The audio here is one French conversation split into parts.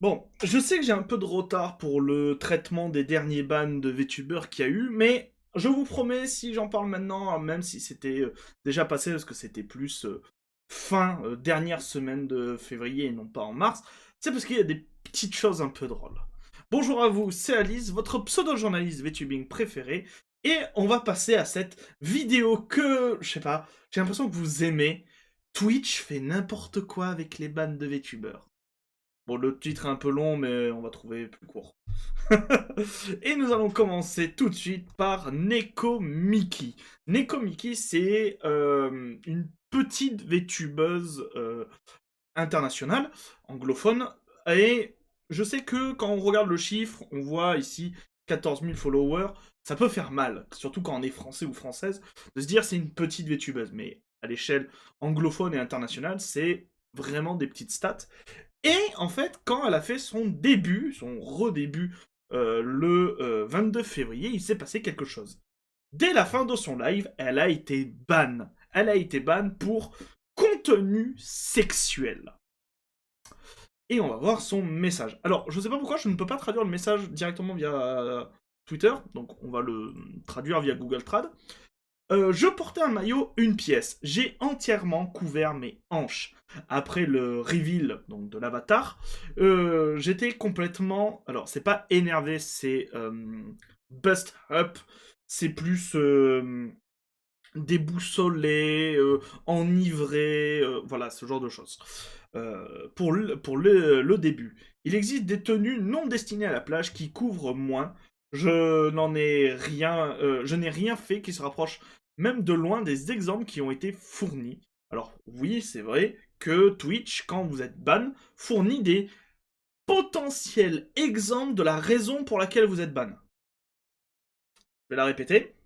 Bon, je sais que j'ai un peu de retard pour le traitement des derniers bans de VTubers qu'il y a eu, mais je vous promets, si j'en parle maintenant, même si c'était déjà passé, parce que c'était plus dernière semaine de février et non pas en mars, c'est parce qu'il y a des petites choses un peu drôles. Bonjour à vous, c'est Alice, votre pseudo-journaliste VTubing préféré, et on va passer à cette vidéo que, je sais pas, j'ai l'impression que vous aimez. Twitch fait n'importe quoi avec les bans de VTubers. Bon, le titre est un peu long, mais on va trouver plus court. Et nous allons commencer tout de suite par Neko Miki. Neko Miki, c'est une petite VTubeuse internationale, anglophone. Et je sais que quand on regarde le chiffre, on voit ici 14 000 followers. Ça peut faire mal, surtout quand on est français ou française, de se dire c'est une petite VTubeuse. Mais à l'échelle anglophone et internationale, c'est vraiment des petites stats. Et en fait, quand elle a fait son début, son redébut, le 22 février, il s'est passé quelque chose. Dès la fin de son live, elle a été ban. Elle a été ban pour contenu sexuel. Et on va voir son message. Alors, je sais pas pourquoi je ne peux pas traduire le message directement via Twitter, donc on va le traduire via Google Trad. Je portais un maillot, une pièce. J'ai entièrement couvert mes hanches. Après le reveal donc, de l'avatar, j'étais complètement... Alors, c'est pas énervé, c'est bust up. C'est plus déboussolé, enivré, voilà, ce genre de choses. Pour le début. Il existe des tenues non destinées à la plage qui couvrent moins. Je n'ai rien fait qui se rapproche même de loin des exemples qui ont été fournis. Alors oui, c'est vrai que Twitch, quand vous êtes ban, fournit des potentiels exemples de la raison pour laquelle vous êtes ban. Je vais la répéter.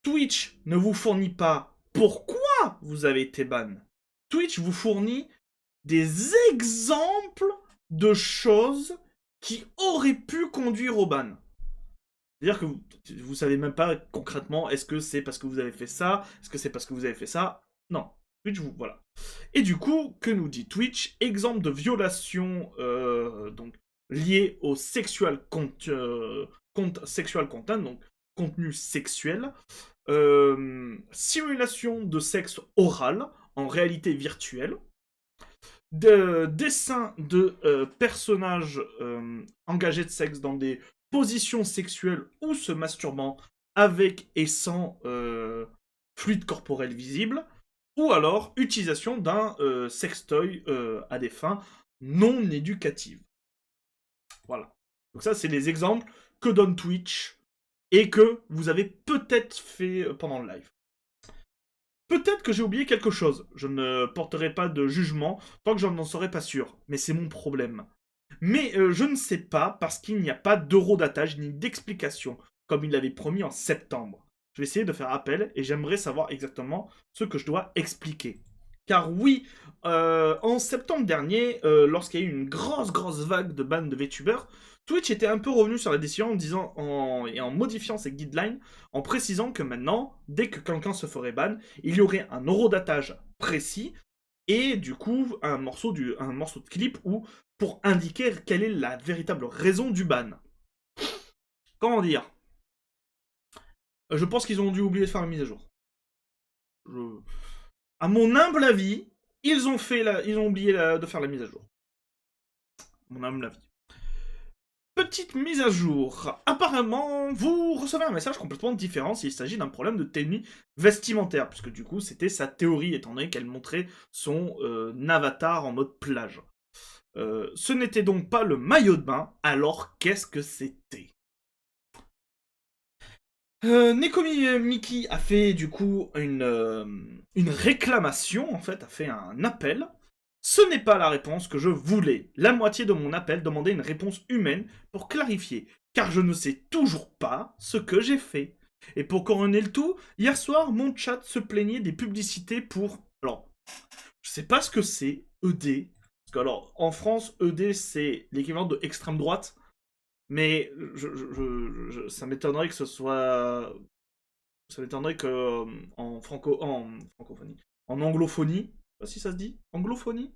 Twitch ne vous fournit pas pourquoi vous avez été ban. Twitch vous fournit des exemples de choses qui auraient pu conduire au ban. C'est-à-dire que vous savez même pas concrètement est-ce que c'est parce que vous avez fait ça, est-ce que c'est parce que vous avez fait ça. Non. Twitch, vous, voilà. Et du coup, que nous dit Twitch? Exemple de violation donc liée au sexual content, donc contenu sexuel, simulation de sexe oral en réalité virtuelle, dessin de personnages engagés de sexe dans des positions sexuelles ou se masturbant avec et sans fluide corporel visible, ou alors utilisation d'un sextoy à des fins non éducatives. Voilà. Donc ça, c'est les exemples que donne Twitch et que vous avez peut-être fait pendant le live. Peut-être que j'ai oublié quelque chose. Je ne porterai pas de jugement tant que j'en n'en serai pas sûr. Mais c'est mon problème. Mais je ne sais pas parce qu'il n'y a pas d'eurodatage ni d'explication, comme il l'avait promis en septembre. Je vais essayer de faire appel et j'aimerais savoir exactement ce que je dois expliquer. Car oui, en septembre dernier, lorsqu'il y a eu une grosse vague de bans de VTubers, Twitch était un peu revenu sur la décision et en modifiant ses guidelines, en précisant que maintenant, dès que quelqu'un se ferait ban, il y aurait un eurodatage précis et du coup un morceau de clip où, pour indiquer quelle est la véritable raison du ban. Comment dire? Je pense qu'ils ont dû oublier de faire la mise à jour. Je- À mon humble avis, ils ont oublié de faire la mise à jour. Mon humble avis. Petite mise à jour. Apparemment, vous recevez un message complètement différent s'il s'agit d'un problème de tenue vestimentaire, puisque du coup, c'était sa théorie, étant donné qu'elle montrait son avatar en mode plage. Ce n'était donc pas le maillot de bain, alors qu'est-ce que c'était? Nekomi Miki a fait du coup une réclamation, en fait, a fait un appel. Ce n'est pas la réponse que je voulais. La moitié de mon appel demandait une réponse humaine pour clarifier, car je ne sais toujours pas ce que j'ai fait. Et pour couronner le tout, hier soir, mon chat se plaignait des publicités pour... Alors, je sais pas ce que c'est, ED. Parce que alors, en France, ED, c'est l'équivalent de extrême droite. Mais ça m'étonnerait que ce soit. Ça m'étonnerait que en francophonie. En anglophonie. Je sais pas si ça se dit. Anglophonie.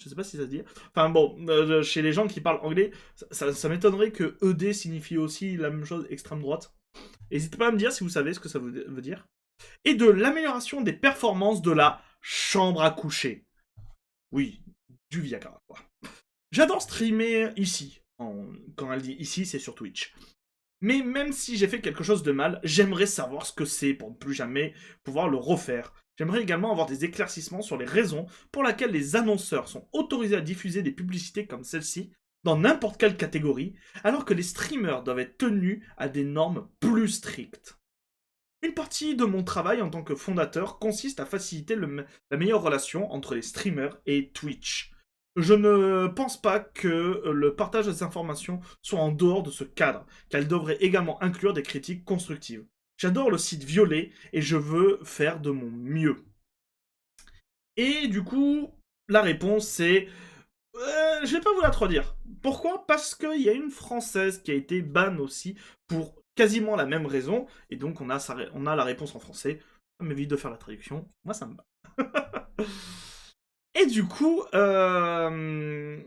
Je sais pas si ça se dit. Enfin bon, chez les gens qui parlent anglais, ça m'étonnerait que ED signifie aussi la même chose, extrême droite. N'hésitez pas à me dire si vous savez ce que ça veut dire. Et de l'amélioration des performances de la chambre à coucher. Oui, du Viagra, quoi. J'adore streamer ici. Quand elle dit ici, c'est sur Twitch. Mais même si j'ai fait quelque chose de mal, j'aimerais savoir ce que c'est pour ne plus jamais pouvoir le refaire. J'aimerais également avoir des éclaircissements sur les raisons pour lesquelles les annonceurs sont autorisés à diffuser des publicités comme celle-ci dans n'importe quelle catégorie, alors que les streamers doivent être tenus à des normes plus strictes. Une partie de mon travail en tant que fondateur consiste à faciliter la meilleure relation entre les streamers et Twitch. Je ne pense pas que le partage des informations soit en dehors de ce cadre, qu'elle devrait également inclure des critiques constructives. J'adore le site violet et je veux faire de mon mieux. Et du coup, la réponse c'est... je vais pas vous la trop dire. Pourquoi? Parce qu'il y a une Française qui a été ban aussi pour quasiment la même raison, et donc on a la réponse en français. Ça m'évite de faire la traduction, moi ça me bat. Et du coup, il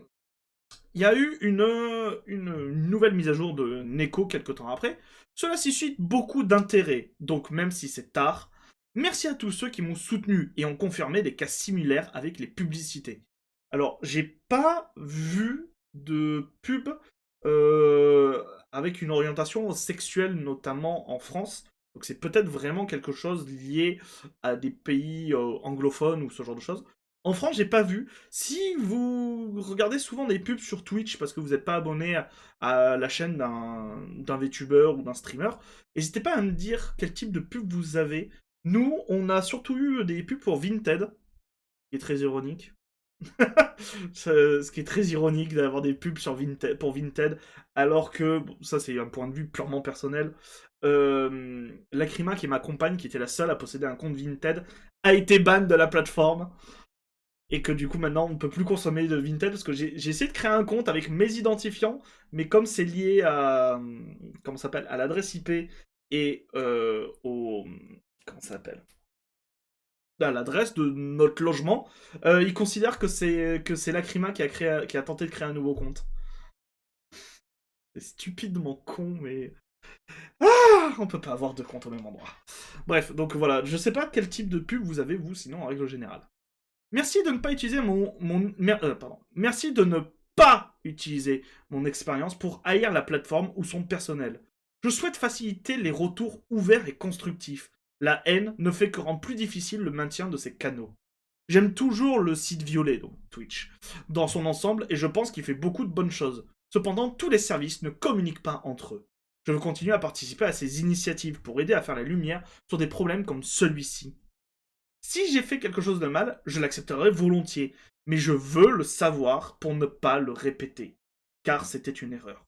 y a eu une nouvelle mise à jour de Neko quelques temps après. Cela suscite beaucoup d'intérêt, donc même si c'est tard, merci à tous ceux qui m'ont soutenu et ont confirmé des cas similaires avec les publicités. Alors, j'ai pas vu de pub avec une orientation sexuelle, notamment en France. Donc c'est peut-être vraiment quelque chose lié à des pays anglophones ou ce genre de choses. En France, j'ai pas vu. Si vous regardez souvent des pubs sur Twitch parce que vous n'êtes pas abonné à la chaîne d'un VTuber ou d'un streamer, n'hésitez pas à me dire quel type de pub vous avez. Nous, on a surtout eu des pubs pour Vinted, qui est très ironique. Ce qui est très ironique d'avoir des pubs pour Vinted, alors que, bon, ça c'est un point de vue purement personnel, Lacrima, qui est ma compagne, qui était la seule à posséder un compte Vinted, a été ban de la plateforme. Et que du coup maintenant on ne peut plus consommer de Vinted parce que j'ai essayé de créer un compte avec mes identifiants, mais comme c'est lié à comment ça s'appelle, à l'adresse IP et au comment ça s'appelle, à l'adresse de notre logement, ils considèrent que c'est Lacrima qui a tenté de créer un nouveau compte. C'est stupidement con, mais on peut pas avoir deux comptes au même endroit. Bref, donc voilà, je sais pas quel type de pub vous avez vous, sinon en règle générale. Merci de ne pas utiliser Merci de ne pas utiliser mon expérience pour haïr la plateforme ou son personnel. Je souhaite faciliter les retours ouverts et constructifs. La haine ne fait que rendre plus difficile le maintien de ces canaux. J'aime toujours le site violet, donc Twitch, dans son ensemble, et je pense qu'il fait beaucoup de bonnes choses. Cependant, tous les services ne communiquent pas entre eux. Je veux continuer à participer à ces initiatives pour aider à faire la lumière sur des problèmes comme celui-ci. Si j'ai fait quelque chose de mal, je l'accepterai volontiers, mais je veux le savoir pour ne pas le répéter, car c'était une erreur.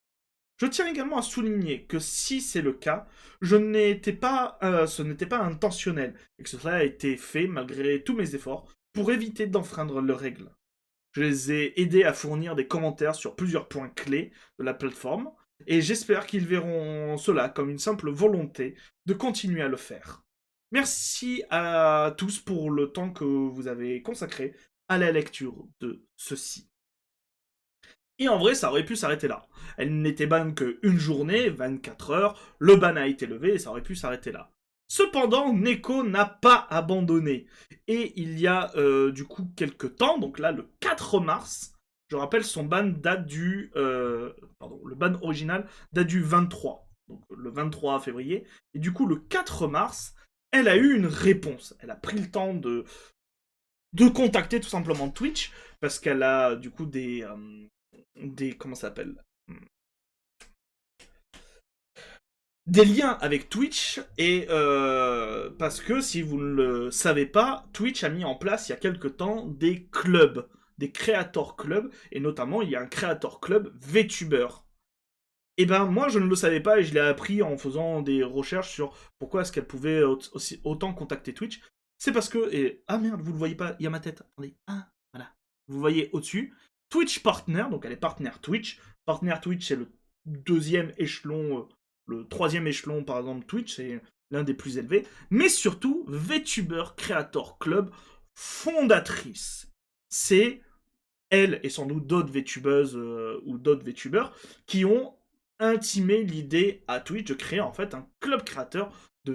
Je tiens également à souligner que si c'est le cas, ce n'était pas intentionnel, et que cela a été fait malgré tous mes efforts pour éviter d'enfreindre leurs règles. Je les ai aidés à fournir des commentaires sur plusieurs points clés de la plateforme, et j'espère qu'ils verront cela comme une simple volonté de continuer à le faire. Merci à tous pour le temps que vous avez consacré à la lecture de ceci. Et en vrai, ça aurait pu s'arrêter là. Elle n'était ban qu'une journée, 24 heures, le ban a été levé et ça aurait pu s'arrêter là. Cependant, Neko n'a pas abandonné. Et il y a du coup quelques temps, donc là le 4 mars, je rappelle, son ban date du... le ban original date du 23, donc le 23 février. Et du coup, le 4 mars, elle a eu une réponse. Elle a pris le temps de contacter tout simplement Twitch, parce qu'elle a du coup des comment ça s'appelle, des liens avec Twitch, et parce que si vous ne le savez pas, Twitch a mis en place il y a quelques temps des clubs, des creator clubs, et notamment il y a un creator club VTuber. Et ben moi je ne le savais pas et je l'ai appris en faisant des recherches sur pourquoi est-ce qu'elle pouvait autant contacter Twitch. C'est parce que, ah merde, vous le voyez pas, il y a ma tête, attendez, ah voilà, vous voyez au-dessus, Twitch Partner, donc elle est partenaire Twitch. Partenaire Twitch, c'est le deuxième échelon, le troisième échelon par exemple Twitch, c'est l'un des plus élevés. Mais surtout, VTuber Creator Club, fondatrice. C'est elle et sans doute d'autres VTubeuses ou d'autres VTubeurs qui ont intimé l'idée à Twitch de créer en fait un club créateur de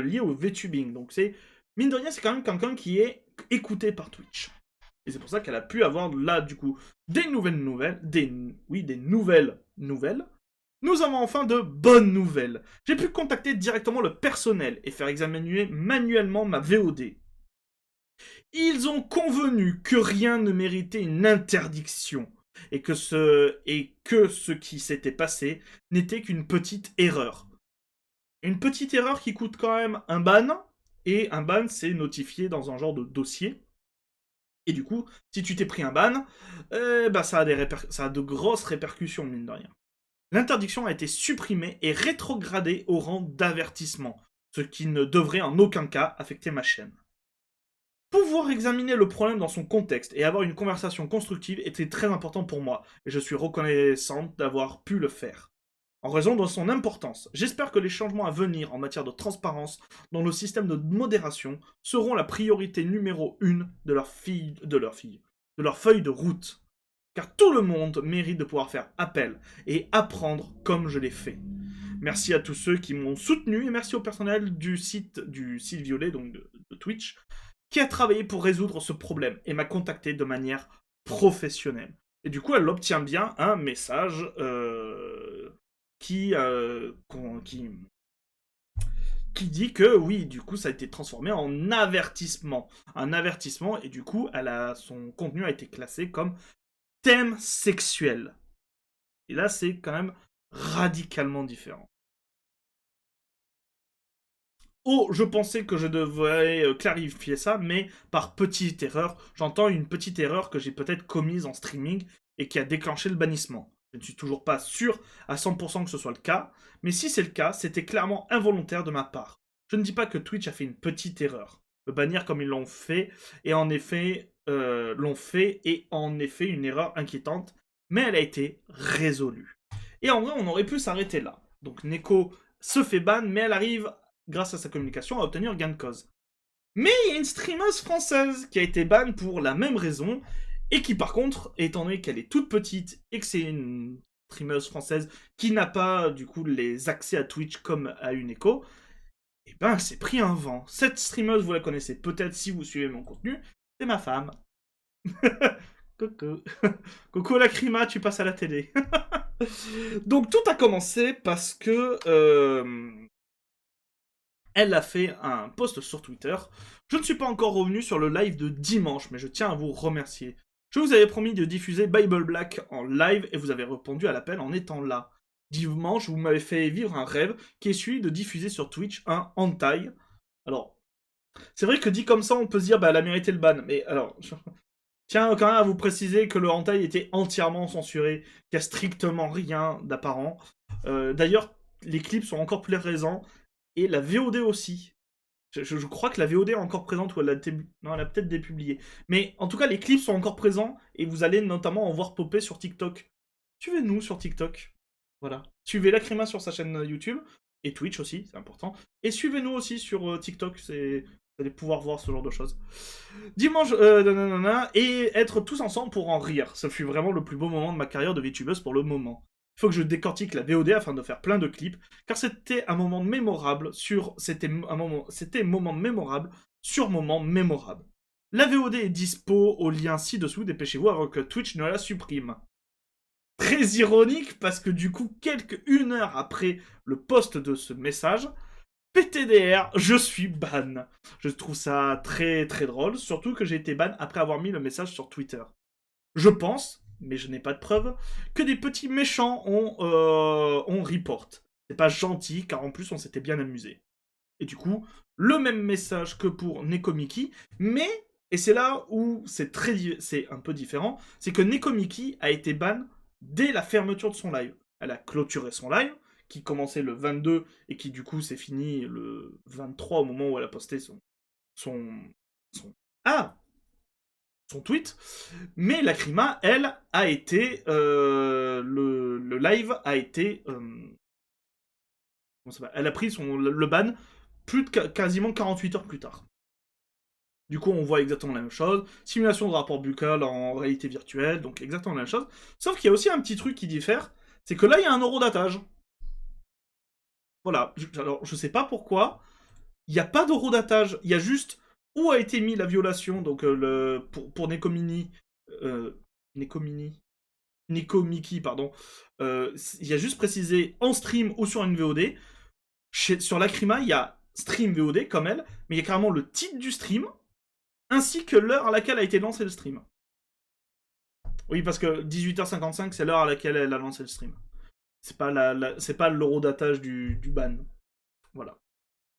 lié au VTubing. Donc c'est, mine de rien, c'est quand même quelqu'un qui est écouté par Twitch. Et c'est pour ça qu'elle a pu avoir là, du coup, des nouvelles, des nouvelles nouvelles. Nous avons enfin de bonnes nouvelles. J'ai pu contacter directement le personnel et faire examiner manuellement ma VOD. Ils ont convenu que rien ne méritait une interdiction et que ce qui s'était passé n'était qu'une petite erreur. Une petite erreur qui coûte quand même un ban, et un ban c'est notifié dans un genre de dossier. Et du coup, si tu t'es pris un ban, ça a de grosses répercussions, mine de rien. L'interdiction a été supprimée et rétrogradée au rang d'avertissement, ce qui ne devrait en aucun cas affecter ma chaîne. Pouvoir examiner le problème dans son contexte et avoir une conversation constructive était très important pour moi, et je suis reconnaissante d'avoir pu le faire. En raison de son importance, j'espère que les changements à venir en matière de transparence dans le système de modération seront la priorité numéro 1 de leur feuille de route. Car tout le monde mérite de pouvoir faire appel et apprendre comme je l'ai fait. Merci à tous ceux qui m'ont soutenu et merci au personnel du site Violet, donc de Twitch, qui a travaillé pour résoudre ce problème et m'a contacté de manière professionnelle. Et du coup, elle obtient bien un message qui dit que oui, du coup, ça a été transformé en avertissement. Un avertissement, et du coup, son contenu a été classé comme thème sexuel. Et là, c'est quand même radicalement différent. Oh, je pensais que je devrais clarifier ça, mais par petite erreur, j'entends une petite erreur que j'ai peut-être commise en streaming et qui a déclenché le bannissement. Je ne suis toujours pas sûr à 100% que ce soit le cas, mais si c'est le cas, c'était clairement involontaire de ma part. Je ne dis pas que Twitch a fait une petite erreur. Le bannir comme ils l'ont fait, et en effet, une erreur inquiétante, mais elle a été résolue. Et en vrai, on aurait pu s'arrêter là. Donc Neko se fait ban, mais elle arrive grâce à sa communication, à obtenir gain de cause. Mais il y a une streameuse française qui a été ban pour la même raison, et qui par contre, étant donné qu'elle est toute petite, et que c'est une streameuse française qui n'a pas du coup les accès à Twitch comme à une écho, et ben elle s'est pris un vent. Cette streameuse, vous la connaissez peut-être si vous suivez mon contenu, c'est ma femme. Coucou. Coucou Lacrima, tu passes à la télé. Donc tout a commencé parce que elle a fait un post sur Twitter. Je ne suis pas encore revenu sur le live de dimanche, mais je tiens à vous remercier. Je vous avais promis de diffuser Bible Black en live et vous avez répondu à l'appel en étant là. Dimanche, vous m'avez fait vivre un rêve qui est celui de diffuser sur Twitch un hentai. Alors, c'est vrai que dit comme ça, on peut se dire, bah, elle a mérité le ban. Mais alors, tiens quand même à vous préciser que le hentai était entièrement censuré, qu'il n'y a strictement rien d'apparent. D'ailleurs, les clips sont encore plus récents et la VOD aussi. Je crois que la VOD est encore présente ou elle a peut-être dépublié. Mais en tout cas, les clips sont encore présents et vous allez notamment en voir popper sur TikTok. Suivez-nous sur TikTok. Voilà. Suivez Lacrima sur sa chaîne YouTube et Twitch aussi, c'est important. Et suivez-nous aussi sur TikTok, vous allez pouvoir voir ce genre de choses. Dimanche, et être tous ensemble pour en rire. Ce fut vraiment le plus beau moment de ma carrière de VTubeuse pour le moment. Il faut que je décortique la VOD afin de faire plein de clips, car c'était un moment mémorable moment mémorable. La VOD est dispo au lien ci-dessous, dépêchez-vous avant que Twitch ne la supprime. Très ironique, parce que du coup, une heure après le post de ce message, PTDR, je suis ban. Je trouve ça très très drôle, surtout que j'ai été ban après avoir mis le message sur Twitter. Je pense, mais je n'ai pas de preuves, que des petits méchants ont report. C'est pas gentil, car en plus on s'était bien amusé. Et du coup, le même message que pour Nekomiki, mais, et c'est là où c'est un peu différent, c'est que Nekomiki a été ban dès la fermeture de son live. Elle a clôturé son live, qui commençait le 22 et qui du coup s'est fini le 23 au moment où elle a posté son tweet, mais Lacrima, elle, a été... le live a été... elle a pris le ban quasiment 48 heures plus tard. Du coup, on voit exactement la même chose. Simulation de rapport buccal en réalité virtuelle, donc exactement la même chose. Sauf qu'il y a aussi un petit truc qui diffère, c'est que là, il y a un eurodatage. Voilà. Alors, je sais pas pourquoi. Il n'y a pas d'eurodatage. Il y a juste où a été mis la violation, donc pour Nekomini. Nekomini. Nekomiki, pardon. Il y a juste précisé en stream ou sur une VOD. Sur Lacrima, il y a stream VOD comme elle, mais il y a carrément le titre du stream, ainsi que l'heure à laquelle a été lancé le stream. Oui, parce que 18h55, c'est l'heure à laquelle elle a lancé le stream. C'est pas l'eurodatage du ban. Voilà.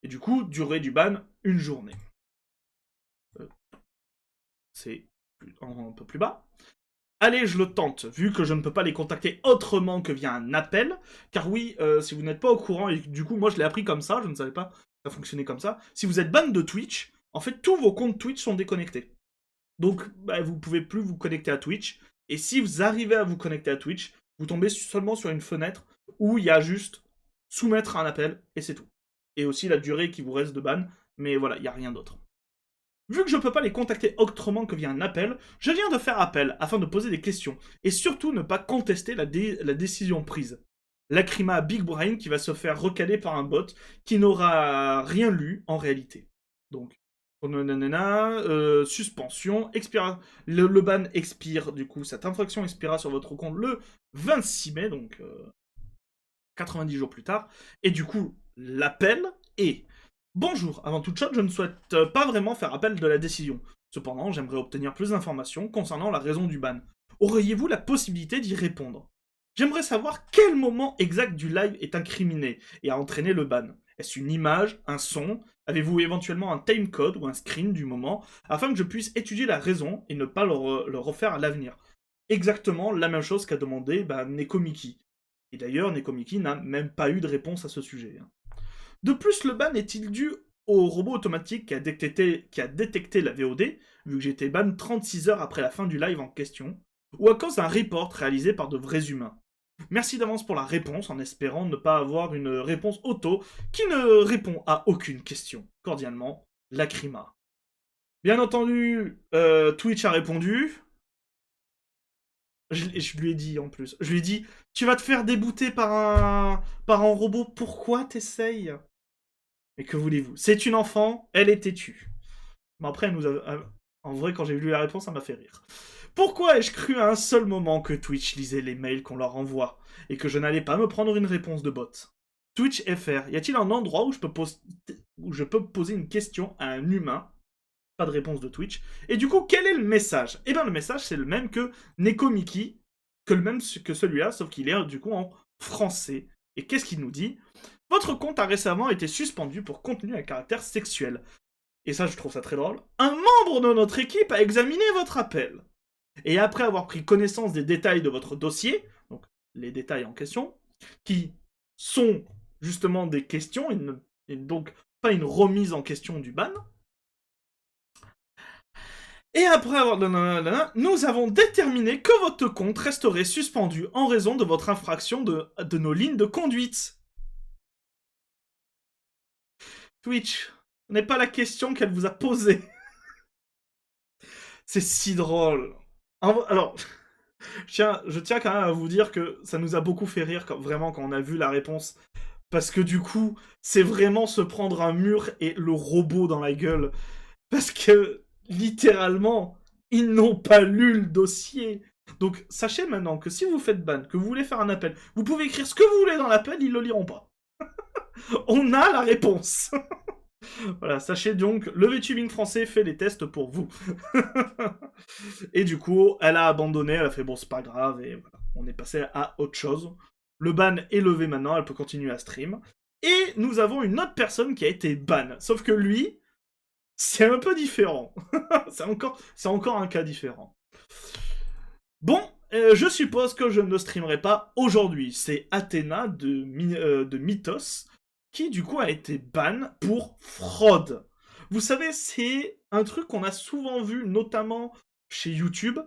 Et du coup, durée du ban, une journée. C'est un peu plus bas. Allez, je le tente, vu que je ne peux pas les contacter autrement que via un appel. Car oui, si vous n'êtes pas au courant, et du coup, moi je l'ai appris comme ça, je ne savais pas que ça fonctionnait comme ça. Si vous êtes ban de Twitch, en fait, tous vos comptes Twitch sont déconnectés. Donc, bah, vous pouvez plus vous connecter à Twitch. Et si vous arrivez à vous connecter à Twitch, vous tombez seulement sur une fenêtre où il y a juste soumettre un appel, et c'est tout. Et aussi la durée qui vous reste de ban, mais voilà, il n'y a rien d'autre. Vu que je ne peux pas les contacter autrement que via un appel, je viens de faire appel afin de poser des questions, et surtout ne pas contester la décision prise. Lacrima Big Brain qui va se faire recaler par un bot qui n'aura rien lu en réalité. Donc, suspension, le ban expire, du coup, cette infraction expira sur votre compte le 26 mai, donc 90 jours plus tard, et du coup, l'appel est bonjour, avant toute chose, je ne souhaite pas vraiment faire appel de la décision. Cependant, j'aimerais obtenir plus d'informations concernant la raison du ban. Auriez-vous la possibilité d'y répondre? J'aimerais savoir quel moment exact du live est incriminé et a entraîné le ban. Est-ce une image, un son? Avez-vous éventuellement un timecode ou un screen du moment afin que je puisse étudier la raison et ne pas le refaire à l'avenir? Exactement la même chose qu'a demandé Nekomiki. Et d'ailleurs, Nekomiki n'a même pas eu de réponse à ce sujet. De plus, le ban est-il dû au robot automatique qui a détecté la VOD, vu que j'étais ban 36 heures après la fin du live en question, ou à cause d'un report réalisé par de vrais humains? Merci d'avance pour la réponse, en espérant ne pas avoir une réponse auto qui ne répond à aucune question. Cordialement, Lacrima. Bien entendu, Twitch a répondu. Je lui ai dit en plus. Je lui ai dit, tu vas te faire débouter par un robot, pourquoi t'essayes? Mais que voulez-vous? C'est une enfant, elle est têtue. Mais après, en vrai, quand j'ai lu la réponse, ça m'a fait rire. Pourquoi ai-je cru à un seul moment que Twitch lisait les mails qu'on leur envoie et que je n'allais pas me prendre une réponse de bot? Twitch FR, y a-t-il un endroit où je peux poser une question à un humain? Pas de réponse de Twitch. Et du coup, quel est le message? Eh bien, le message, c'est le même que Nekomiki, que celui-là, sauf qu'il est du coup en français. Et qu'est-ce qu'il nous dit? Votre compte a récemment été suspendu pour contenu à caractère sexuel. Et ça, je trouve ça très drôle. Un membre de notre équipe a examiné votre appel. Et après avoir pris connaissance des détails de votre dossier, donc les détails en question, qui sont justement des questions, et donc pas une remise en question du ban, et après avoir... Nous avons déterminé que votre compte resterait suspendu en raison de votre infraction de nos lignes de conduite. Twitch, ce n'est pas la question qu'elle vous a posée. C'est si drôle. Alors, je tiens quand même à vous dire que ça nous a beaucoup fait rire vraiment quand on a vu la réponse. Parce que du coup, c'est vraiment se prendre un mur et le robot dans la gueule. Parce que, littéralement, ils n'ont pas lu le dossier. Donc, sachez maintenant que si vous faites ban, que vous voulez faire un appel, vous pouvez écrire ce que vous voulez dans l'appel, ils le liront pas. On a la réponse. Voilà, sachez donc, le VTubing français fait les tests pour vous. Et du coup, elle a abandonné, elle a fait bon, c'est pas grave, et voilà, on est passé à autre chose. Le ban est levé maintenant, elle peut continuer à stream. Et nous avons une autre personne qui a été ban. Sauf que lui, c'est un peu différent. c'est encore un cas différent. Bon, je suppose que je ne streamerai pas aujourd'hui. C'est Athéna de Mythos qui du coup a été ban pour fraude. Vous savez, c'est un truc qu'on a souvent vu, notamment chez YouTube,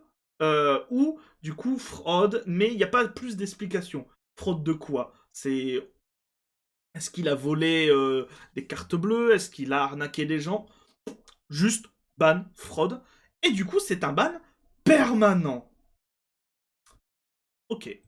où du coup fraude, mais il n'y a pas plus d'explications. Fraude de quoi? C'est... Est-ce qu'il a volé des cartes bleues? Est-ce qu'il a arnaqué des gens? Juste ban, fraude, et du coup c'est un ban permanent. Ok.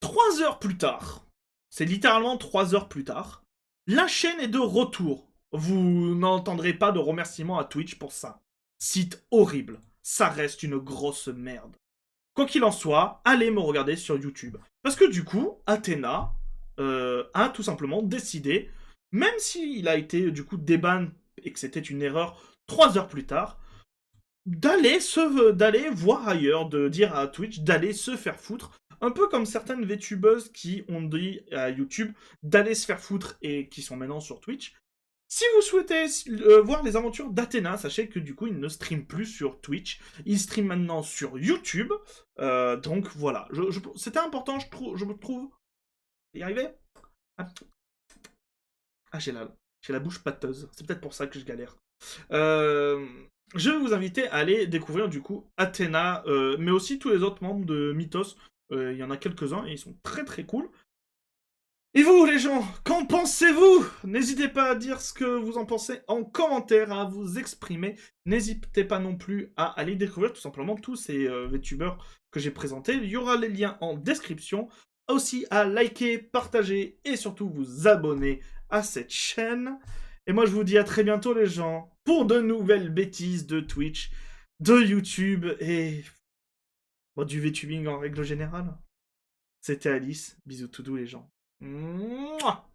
3 heures plus tard, c'est littéralement 3 heures plus tard, la chaîne est de retour. Vous n'entendrez pas de remerciements à Twitch pour ça. Site horrible. Ça reste une grosse merde. Quoi qu'il en soit, allez me regarder sur YouTube. Parce que du coup, Athena a tout simplement décidé, même s'il a été du coup déban et que c'était une erreur 3 heures plus tard, d'aller voir ailleurs, de dire à Twitch d'aller se faire foutre. Un peu comme certaines VTubeuses qui ont dit à YouTube d'aller se faire foutre et qui sont maintenant sur Twitch. Si vous souhaitez voir les aventures d'Athéna, sachez que du coup, il ne stream plus sur Twitch. Il stream maintenant sur YouTube. Donc voilà. C'était important, je me trouve. Y arriver. Ah, j'ai la bouche pâteuse. C'est peut-être pour ça que je galère. Euh, je vais vous inviter à aller découvrir du coup Athéna, mais aussi tous les autres membres de Mythos. Il y en a quelques-uns et ils sont très très cool. Et vous, les gens, qu'en pensez-vous? N'hésitez pas à dire ce que vous en pensez en commentaire, à vous exprimer. N'hésitez pas non plus à aller découvrir tout simplement tous ces VTubers que j'ai présentés. Il y aura les liens en description. Aussi à liker, partager et surtout vous abonner à cette chaîne. Et moi, je vous dis à très bientôt, les gens, pour de nouvelles bêtises de Twitch, de YouTube et bon, du VTubing en règle générale. C'était Alice. Bisous tout doux, les gens. Mouah